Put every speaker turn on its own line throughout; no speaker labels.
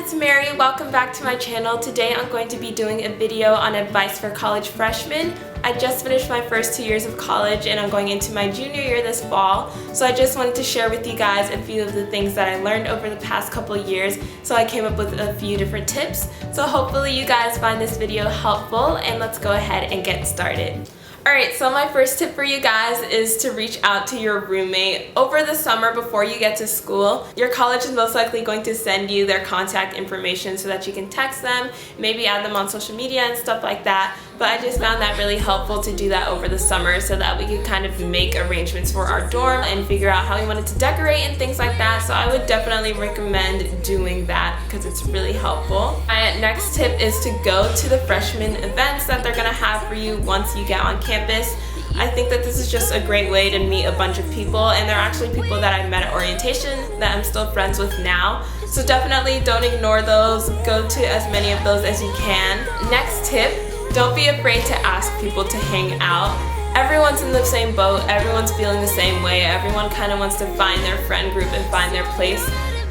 it's Mary. Welcome back to my channel. Today I'm going to be doing a video on advice for college freshmen. I just finished my first 2 years of college and I'm going into my junior year this fall. So I just wanted to share with you guys a few of the things that I learned over the past couple of years. So I came up with a few different tips. So hopefully you guys find this video helpful, and let's go ahead and get started. Alright, so my first tip for you guys is to reach out to your roommate. Over the summer before you get to school, your college is most likely going to send you their contact information so that you can text them, maybe add them on social media and stuff like that. But I just found that really helpful to do that over the summer so that we could kind of make arrangements for our dorm and figure out how we wanted to decorate and things like that. So I would definitely recommend doing that because it's really helpful. My next tip is to go to the freshman events that they're going to have for you once you get on campus. I think that this is just a great way to meet a bunch of people, and they're actually people that I met at orientation that I'm still friends with now. So definitely don't ignore those. Go to as many of those as you can. Next tip, don't be afraid to ask people to hang out. Everyone's in the same boat, everyone's feeling the same way, everyone kind of wants to find their friend group and find their place.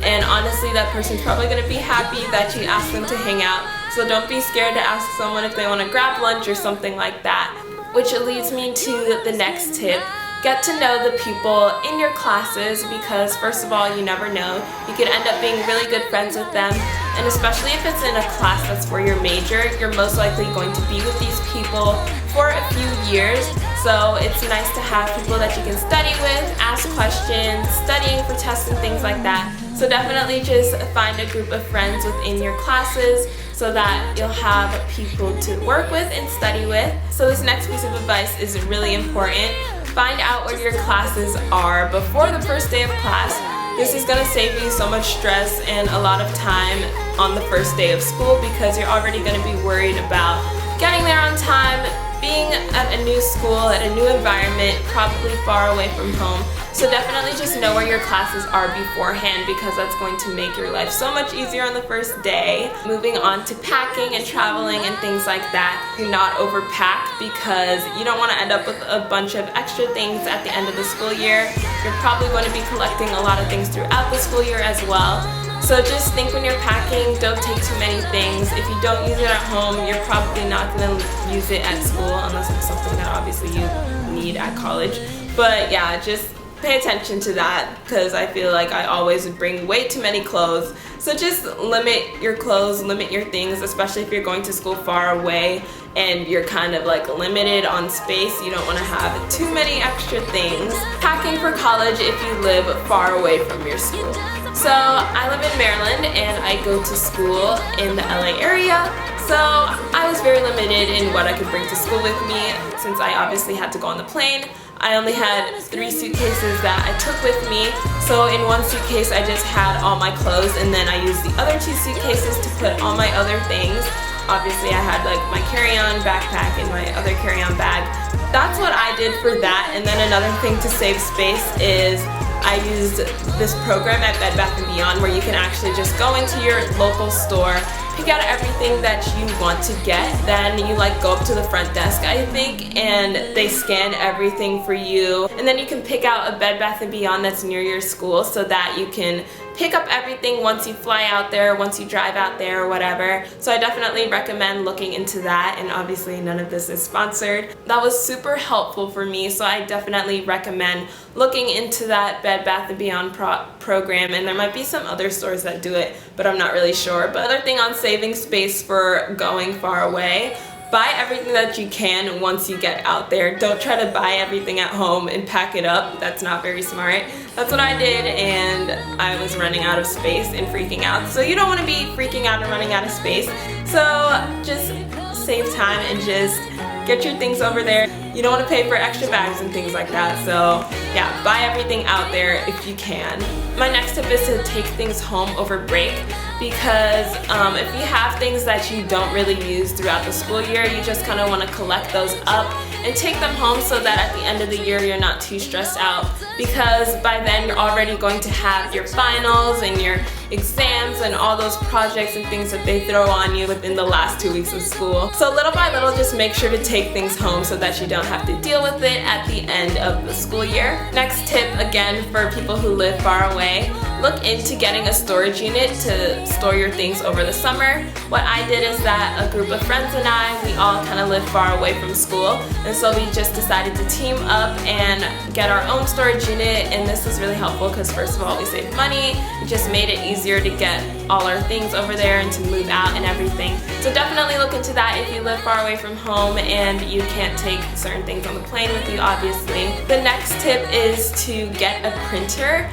And honestly, that person's probably going to be happy that you asked them to hang out. So don't be scared to ask someone if they want to grab lunch or something like that. Which leads me to the next tip. Get to know the people in your classes because first of all, you never know. You could end up being really good friends with them, and especially if it's in a class that's for your major, you're most likely going to be with these people for a few years. So it's nice to have people that you can study with, ask questions, studying for tests and things like that. So definitely just find a group of friends within your classes so that you'll have people to work with and study with. So this next piece of advice is really important. Find out where your classes are before the first day of class. This is going to save you so much stress and a lot of time on the first day of school because you're already going to be worried about getting there on time, being at a new school, at a new environment, probably far away from home. So definitely just know where your classes are beforehand because that's going to make your life so much easier on the first day. Moving on to packing and traveling and things like that. Do not overpack because you don't want to end up with a bunch of extra things at the end of the school year. You're probably going to be collecting a lot of things throughout the school year as well. So just think when you're packing, don't take too many things. If you don't use it at home, you're probably not going to use it at school unless it's something that obviously you need at college. But yeah, just pay attention to that because I feel like I always would bring way too many clothes. So just limit your clothes, limit your things, especially if you're going to school far away and you're kind of like limited on space. You don't want to have too many extra things. Packing for college if you live far away from your school. So I live in Maryland and I go to school in the LA area. So I was very limited in what I could bring to school with me since I obviously had to go on the plane. I only had 3 suitcases that I took with me. So in one suitcase I just had all my clothes, and then I used the other 2 suitcases to put all my other things. Obviously I had like my carry-on backpack and my other carry-on bag. That's what I did for that. And then another thing to save space is I used this program at Bed Bath & Beyond where you can actually just go into your local store, pick out everything that you want to get, then you like go up to the front desk I think and they scan everything for you, and then you can pick out a Bed Bath & Beyond that's near your school so that you can pick up everything once you fly out there, once you drive out there or whatever. So I definitely recommend looking into that, and obviously none of this is sponsored. That was super helpful for me, so I definitely recommend looking into that Bed Bath & Beyond program, and there might be some other stores that do it, but I'm not really sure. But other thing on saving space for going far away, buy everything that you can once you get out there. Don't try to buy everything at home and pack it up. That's not very smart. That's what I did, and I was running out of space and freaking out. So you don't want to be freaking out and running out of space. So just save time and just get your things over there. You don't want to pay for extra bags and things like that. So yeah, buy everything out there if you can. My next tip is to take things home over break because if you have things that you don't really use throughout the school year, you just kind of want to collect those up and take them home so that at the end of the year you're not too stressed out, because by then you're already going to have your finals and your exams and all those projects and things that they throw on you within the last 2 weeks of school. So little by little, just make sure to take things home so that you don't have to deal with it at the end of the school year. Next tip, again, for people who live far away, look into getting a storage unit to store your things over the summer. What I did is that a group of friends and we all kind of live far away from school, and so we just decided to team up and get our own storage unit, and this was really helpful because first of all we saved money. It just made it easier to get all our things over there and to move out and everything. So definitely look into that if you live far away from home and you can't take certain things on the plane with you, obviously. The next tip is to get a printer.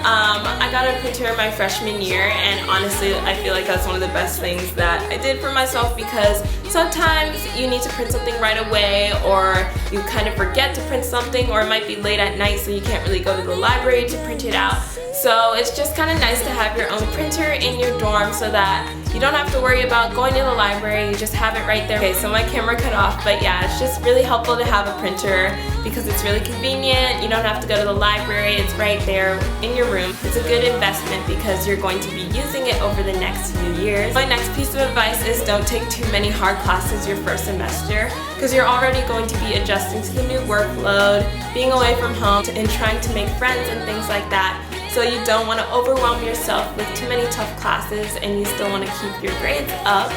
I got a printer my freshman year, and honestly I feel like that's one of the best things that I did for myself, because sometimes you need to print something right away, or you kind of forget to print something, or it might be late at night so you can't really go to the library to print it out. So it's just kind of nice to have your own printer in your dorm so that you don't have to worry about going to the library, you just have it right there. Okay, so my camera cut off, but yeah, it's just really helpful to have a printer because it's really convenient. You don't have to go to the library, it's right there in your room. It's a good investment because you're going to be using it over the next few years. My next piece of advice is don't take too many hard classes your first semester, because you're already going to be adjusting to the new workload, being away from home, and trying to make friends and things like that. So you don't want to overwhelm yourself with too many tough classes, and you still want to keep your grades up.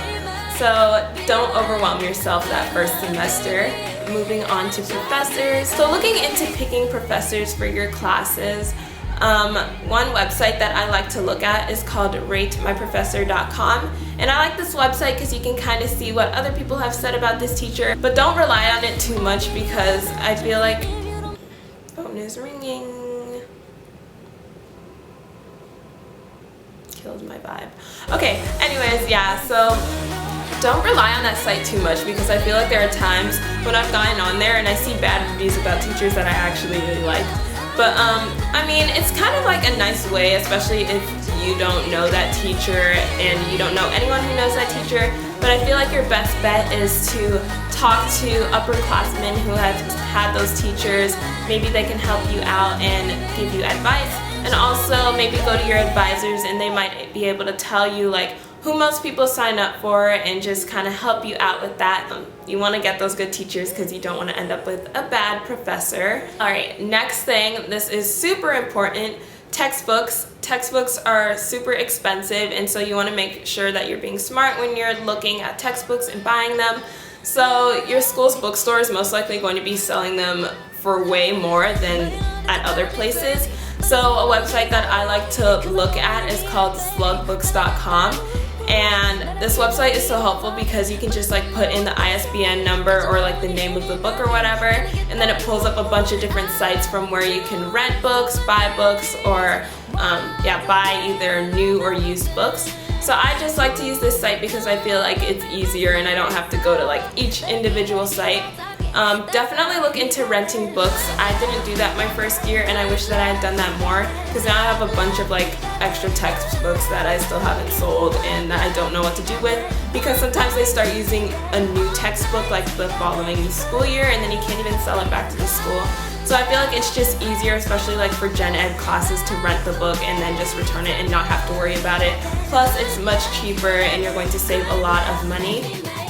So don't overwhelm yourself that first semester. Moving on to professors. So looking into picking professors for your classes, one website that I like to look at is called ratemyprofessor.com, and I like this website because you can kind of see what other people have said about this teacher, but don't rely on it too much because I feel like phone is ringing. Killed my vibe. Okay, anyways, yeah, so don't rely on that site too much, because I feel like there are times when I've gotten on there and I see bad reviews about teachers that I actually really like. But I mean, it's kind of like a nice way, especially if you don't know that teacher and you don't know anyone who knows that teacher. But I feel like your best bet is to talk to upperclassmen who have had those teachers. Maybe they can help you out and give you advice. And also maybe go to your advisors and they might be able to tell you like who most people sign up for and just kind of help you out with that. You want to get those good teachers because you don't want to end up with a bad professor. Alright, next thing, this is super important, textbooks. Textbooks are super expensive, and so you want to make sure that you're being smart when you're looking at textbooks and buying them. So your school's bookstore is most likely going to be selling them for way more than at other places. So a website that I like to look at is called slugbooks.com, and this website is so helpful because you can just like put in the ISBN number or like the name of the book or whatever, and then it pulls up a bunch of different sites from where you can rent books, buy books, or buy either new or used books. So I just like to use this site because I feel like it's easier and I don't have to go to like each individual site. Definitely look into renting books. I didn't do that my first year, and I wish that I had done that more, because now I have a bunch of like extra textbooks that I still haven't sold and that I don't know what to do with, because sometimes they start using a new textbook like the following school year, and then you can't even sell it back to the school. So I feel like it's just easier, especially like for gen ed classes, to rent the book and then just return it and not have to worry about it. Plus it's much cheaper and you're going to save a lot of money.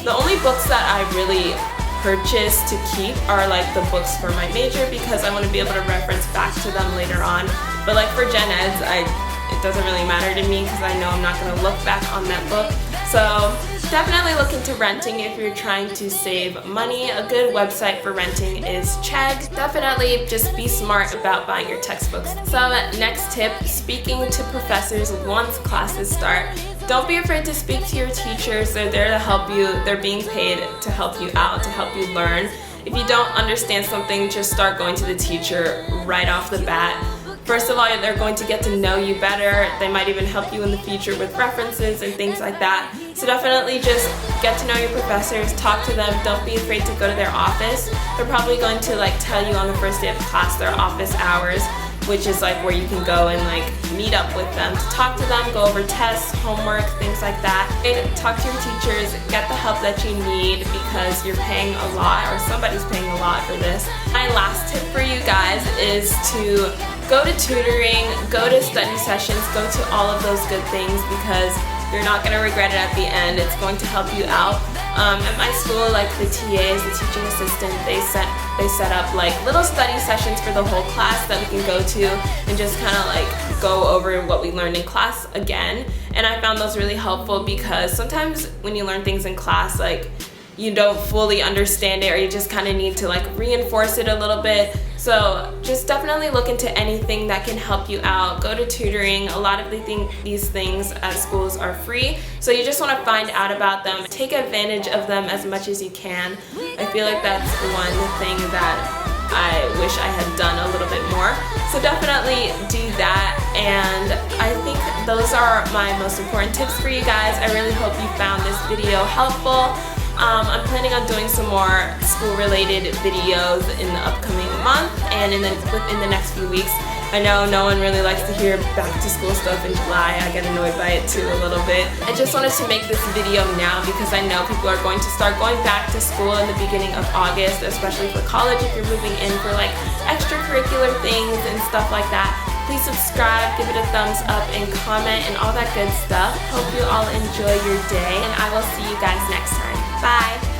The only books that I really purchase to keep are like the books for my major, because I want to be able to reference back to them later on. But like for gen eds, it doesn't really matter to me because I know I'm not going to look back on that book. So definitely look into renting if you're trying to save money. A good website for renting is Chegg. Definitely just be smart about buying your textbooks. So next tip, speaking to professors once classes start. Don't be afraid to speak to your teachers. They're there to help you. They're being paid to help you out, to help you learn. If you don't understand something, just start going to the teacher right off the bat. First of all, they're going to get to know you better. They might even help you in the future with references and things like that. So definitely just get to know your professors, talk to them. Don't be afraid to go to their office. They're probably going to like tell you on the first day of class their office hours, which is like where you can go and like meet up with them to talk to them, go over tests, homework, things like that. And talk to your teachers, get the help that you need because you're paying a lot, or somebody's paying a lot for this. My last tip for you guys is to go to tutoring, go to study sessions, go to all of those good things, because you're not going to regret it at the end. It's going to help you out. At my school, like the TAs, the teaching assistant, they set up like little study sessions for the whole class that we can go to and just kind of like go go over what we learned in class again. And I found those really helpful because sometimes when you learn things in class, like, you don't fully understand it, or you just kind of need to like reinforce it a little bit. So just definitely look into anything that can help you out. Go to tutoring. A lot of these things at schools are free, so you just want to find out about them. Take advantage of them as much as you can. I feel like that's one thing that I wish I had done a little bit more. So definitely do that, and I think those are my most important tips for you guys. I really hope you found this video helpful. I'm planning on doing some more school-related videos in the upcoming month and within the next few weeks. I know no one really likes to hear back-to-school stuff in July. I get annoyed by it too a little bit. I just wanted to make this video now because I know people are going to start going back to school in the beginning of August, especially for college if you're moving in for like extracurricular things and stuff like that. Please subscribe, give it a thumbs up, and comment, and all that good stuff. Hope you all enjoy your day, and I will see you guys next time. Bye!